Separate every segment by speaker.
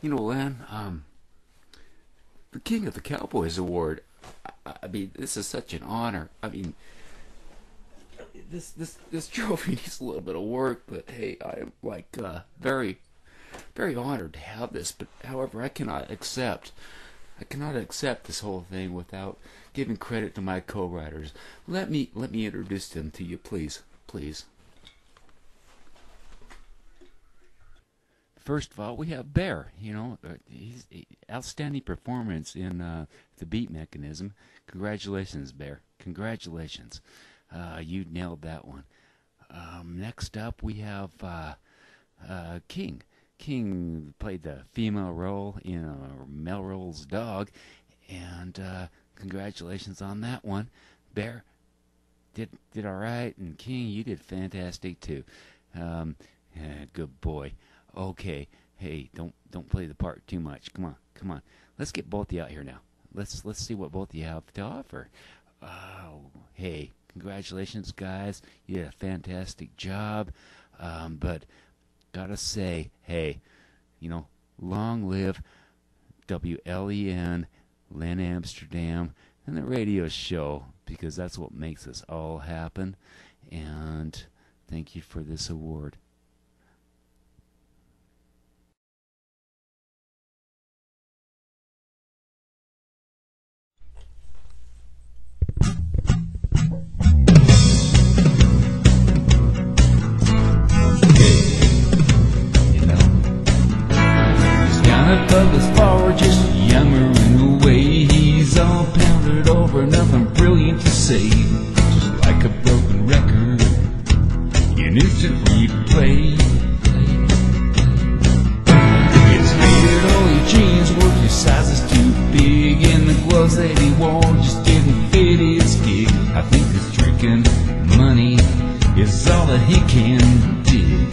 Speaker 1: Len, the King of the Cowboys Award. I mean, this is such an honor. I mean, this trophy needs a little bit of work, but hey, I am very very honored to have this. But however, I cannot accept this whole thing without giving credit to my co-writers. Let me introduce them to you, please, please. First of all, we have Bear. He's outstanding performance in the beat mechanism. Congratulations, Bear. Congratulations. You nailed that one. Next up, we have King. King played the female role in Melrose Dog, and congratulations on that one. Bear did all right, and King, you did fantastic too. Yeah, good boy. Okay, hey, don't play the part too much. Come on. Let's get both of you out here now. Let's see what both of you have to offer. Hey, congratulations, guys. You did a fantastic job. But gotta say, hey, long live WLEN, Len Amsterdam, and the radio show, because that's what makes this all happen. And thank you for this award.
Speaker 2: Above his bar, just yammering away. He's all pounded over, nothing brilliant to say. Just like a broken record in instant replay. His faded oily jeans were 2 sizes too big, and the gloves that he wore just didn't fit his gig. I think his drinking money is all that he can dig.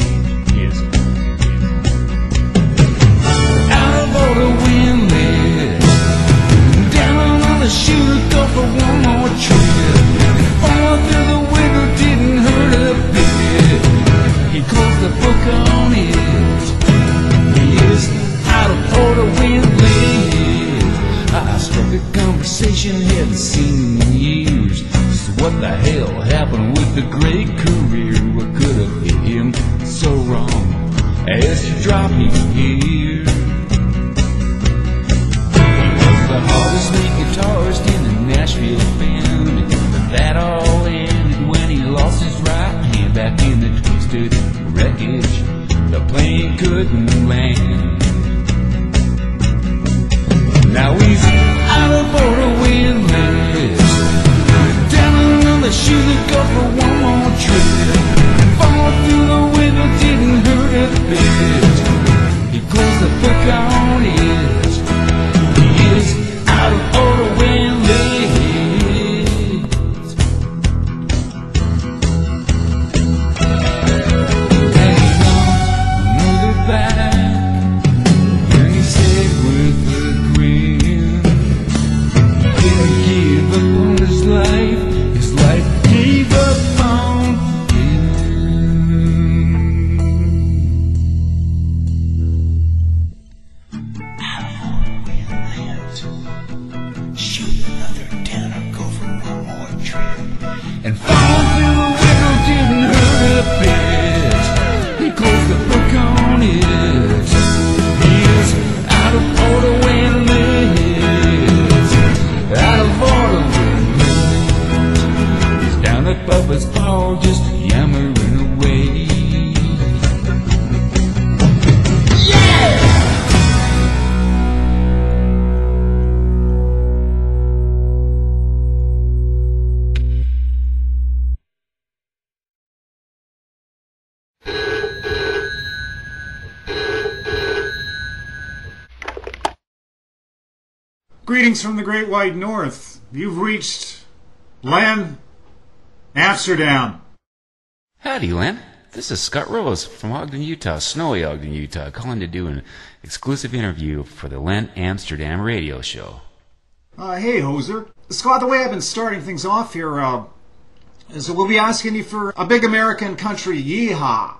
Speaker 2: The wind lit down on the shooter, go for one more trip. Fall through the window didn't hurt a bit. He closed the book on it. He is out of order, wind lit. I struck a conversation hadn't seen in years. So what the hell happened with the great career? What could have hit him so wrong as to drop him here? The hardest lead guitarist in the Nashville band, but that all ended when he lost his right hand back in the twisted wreckage. The plane couldn't land. Now he's out of order, windless, down on the shoe to go for one more trip. Fall through the window didn't hurt a bit. He closed the book on it. Out of order when late. Hang on, move it back. And he said with a grin, he didn't give up on his life gave up on him. Out of order when late. Shoot another down or go for one more trip. And fall through the window didn't hurt a bit. He closed the book on it. He is out of order when lit. Out of order when lit. He's down above his bar just yammering away.
Speaker 3: Greetings from the Great White North. You've reached Len Amsterdam.
Speaker 1: Howdy, Len. This is Scott Rose from Ogden, Utah, snowy Ogden, Utah, calling to do an exclusive interview for the Len Amsterdam radio show.
Speaker 3: Hey, Hoser. Scott, the way I've been starting things off here is we'll be asking you for a big American country yeehaw.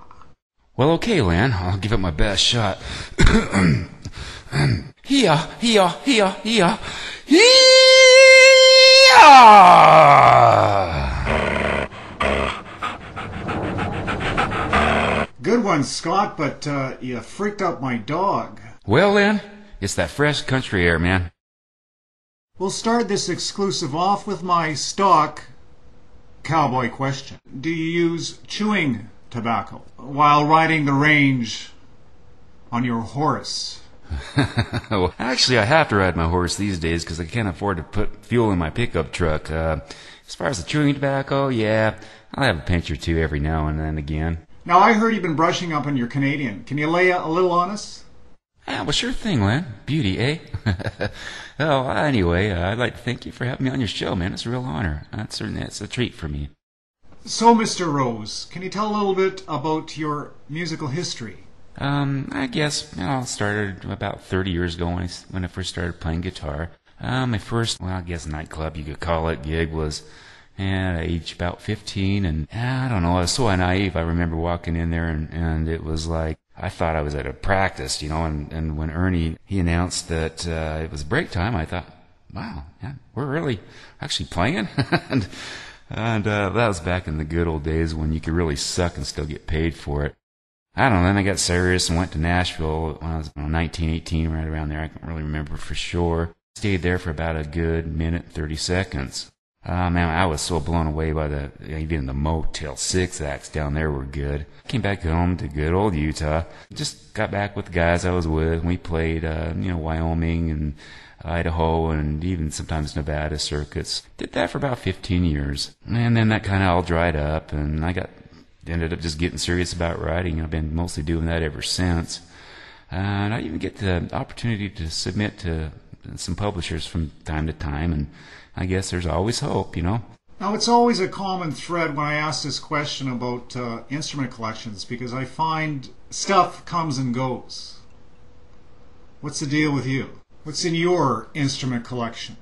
Speaker 1: Well, okay, Len. I'll give it my best shot. Hee-yaw, hee-yaw, hee-yaw, hee-yaw, hee-yaw!
Speaker 3: Good one, Scott, but you freaked out my dog.
Speaker 1: Well then, it's that fresh country air, man.
Speaker 3: We'll start this exclusive off with my stock cowboy question. Do you use chewing tobacco while riding the range on your horse?
Speaker 1: Well, actually, I have to ride my horse these days because I can't afford to put fuel in my pickup truck. As far as the chewing tobacco, yeah, I'll have a pinch or two every now and then again.
Speaker 3: Now, I heard you've been brushing up on your Canadian. Can you lay a little on us?
Speaker 1: Yeah, well, sure thing, Len. Beauty, eh? Well, anyway, I'd like to thank you for having me on your show, man. It's a real honor. It's a treat for me.
Speaker 3: So, Mr. Rose, can you tell a little bit about your musical history?
Speaker 1: I guess I started about 30 years ago when I first started playing guitar. My first, well, I guess nightclub, you could call it, gig was at age about 15, and I don't know, I was so naive. I remember walking in there, and it was like, I thought I was at a practice, and when Ernie, he announced that it was break time, I thought, wow, yeah, we're really actually playing? and that was back in the good old days when you could really suck and still get paid for it. I don't know, then I got serious and went to Nashville when I was 19, 18, right around there. I can't really remember for sure. Stayed there for about a good minute, 30 seconds. Man, I was so blown away by even the Motel 6 acts down there were good. Came back home to good old Utah. Just got back with the guys I was with. We played, Wyoming and Idaho and even sometimes Nevada circuits. Did that for about 15 years. And then that kind of all dried up, and I ended up just getting serious about writing. I've been mostly doing that ever since. And I even get the opportunity to submit to some publishers from time to time, and I guess there's always hope,
Speaker 3: Now, it's always a common thread when I ask this question about instrument collections, because I find stuff comes and goes. What's the deal with you? What's in your instrument collection?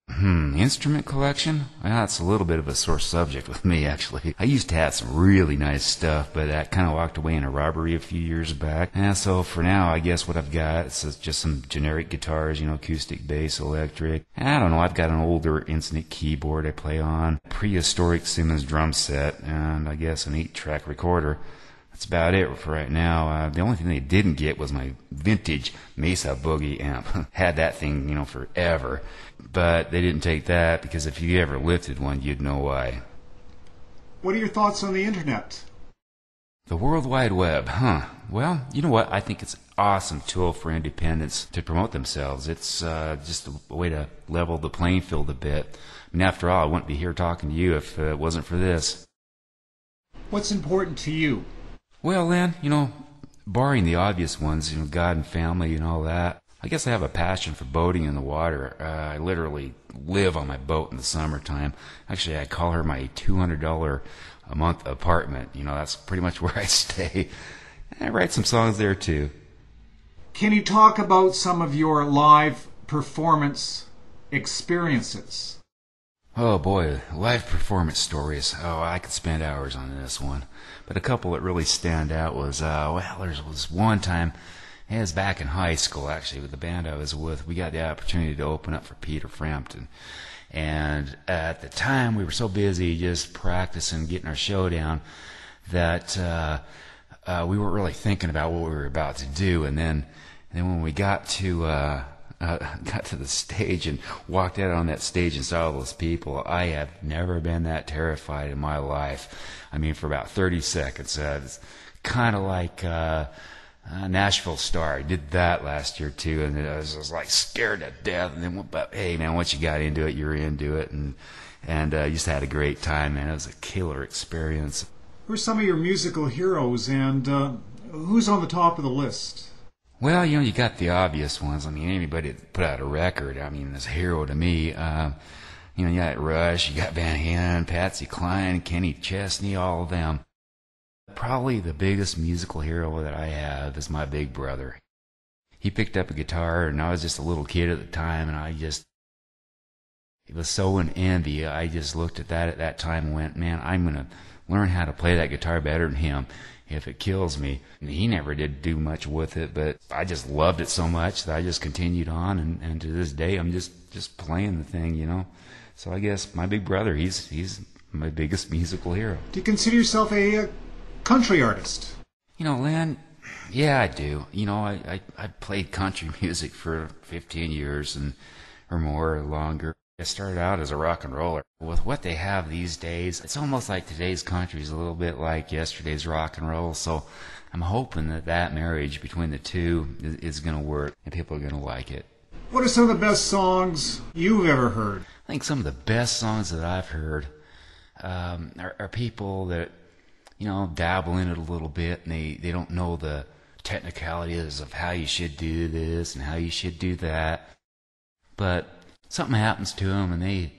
Speaker 1: Instrument collection? Well, that's a little bit of a sore subject with me, actually. I used to have some really nice stuff, but that kind of walked away in a robbery a few years back. And so for now, I guess what I've got is just some generic guitars, acoustic, bass, electric. I don't know, I've got an older Instant keyboard I play on, prehistoric Simmons drum set, and I guess an 8-track recorder. That's about it for right now. The only thing they didn't get was my vintage Mesa Boogie amp. Had that thing, forever. But they didn't take that because if you ever lifted one, you'd know why.
Speaker 3: What are your thoughts on the internet?
Speaker 1: The World Wide Web, huh? Well, you know what? I think it's an awesome tool for independents to promote themselves. It's just a way to level the playing field a bit. I mean, after all, I wouldn't be here talking to you if it wasn't for this.
Speaker 3: What's important to you?
Speaker 1: Well, Len, barring the obvious ones, God and family and all that, I guess I have a passion for boating in the water. I literally live on my boat in the summertime. Actually, I call her my $200 a month apartment. That's pretty much where I stay. I write some songs there, too.
Speaker 3: Can you talk about some of your live performance experiences?
Speaker 1: Oh boy, live performance stories. Oh, I could spend hours on this one. But a couple that really stand out was, there was one time, it was back in high school actually, with the band I was with. We got the opportunity to open up for Peter Frampton. And at the time, we were so busy just practicing, getting our show down, that we weren't really thinking about what we were about to do. And then when we got to the stage and walked out on that stage and saw all those people, I have never been that terrified in my life. I mean, for about 30 seconds. It's kind of like Nashville Star. I did that last year too, and I was like scared to death. And then, but hey, man, once you got into it, you're into it, and just had a great time, man. It was a killer experience.
Speaker 3: Who are some of your musical heroes, and who's on the top of the list?
Speaker 1: Well, you got the obvious ones. I mean, anybody that put out a record, I mean, is a hero to me. You got Rush, you got Van Halen, Patsy Cline, Kenny Chesney, all of them. Probably the biggest musical hero that I have is my big brother. He picked up a guitar, and I was just a little kid at the time, and it was so in envy. I just looked at that time and went, man, I'm going to learn how to play that guitar better than him if it kills me. And he never did do much with it, but I just loved it so much that I just continued on, and to this day I'm just playing the thing, you know. So I guess my big brother, he's my biggest musical hero.
Speaker 3: Do you consider yourself a country artist?
Speaker 1: You know, Len, yeah, I do. You know, I played country music for 15 years or more or longer. I started out as a rock and roller. With what they have these days, it's almost like today's country is a little bit like yesterday's rock and roll. So I'm hoping that marriage between the two is going to work and people are going to like it.
Speaker 3: What are some of the best songs you've ever heard?
Speaker 1: I think some of the best songs that I've heard are people that, you know, dabble in it a little bit, and they don't know the technicalities of how you should do this and how you should do that. But something happens to them, and they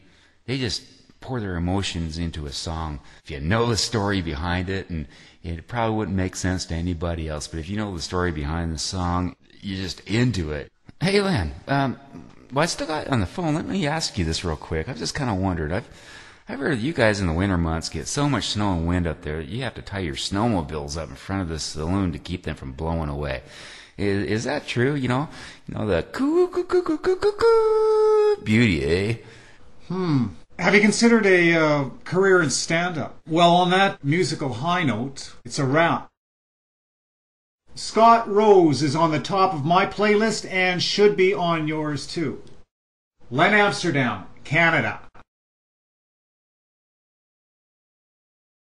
Speaker 1: just pour their emotions into a song. If you know the story behind it, and it probably wouldn't make sense to anybody else, but if you know the story behind the song, you're just into it. Hey, Len, well, I still got on the phone. Let me ask you this real quick. I've just kind of wondered. I've heard you guys in the winter months get so much snow and wind up there, you have to tie your snowmobiles up in front of the saloon to keep them from blowing away. Is that true? You know the coo coo coo coo coo coo coo beauty, eh?
Speaker 3: Have you considered a career in stand-up? Well, on that musical high note, it's a wrap. Scott Rose is on the top of my playlist and should be on yours too. Len Amsterdam, Canada.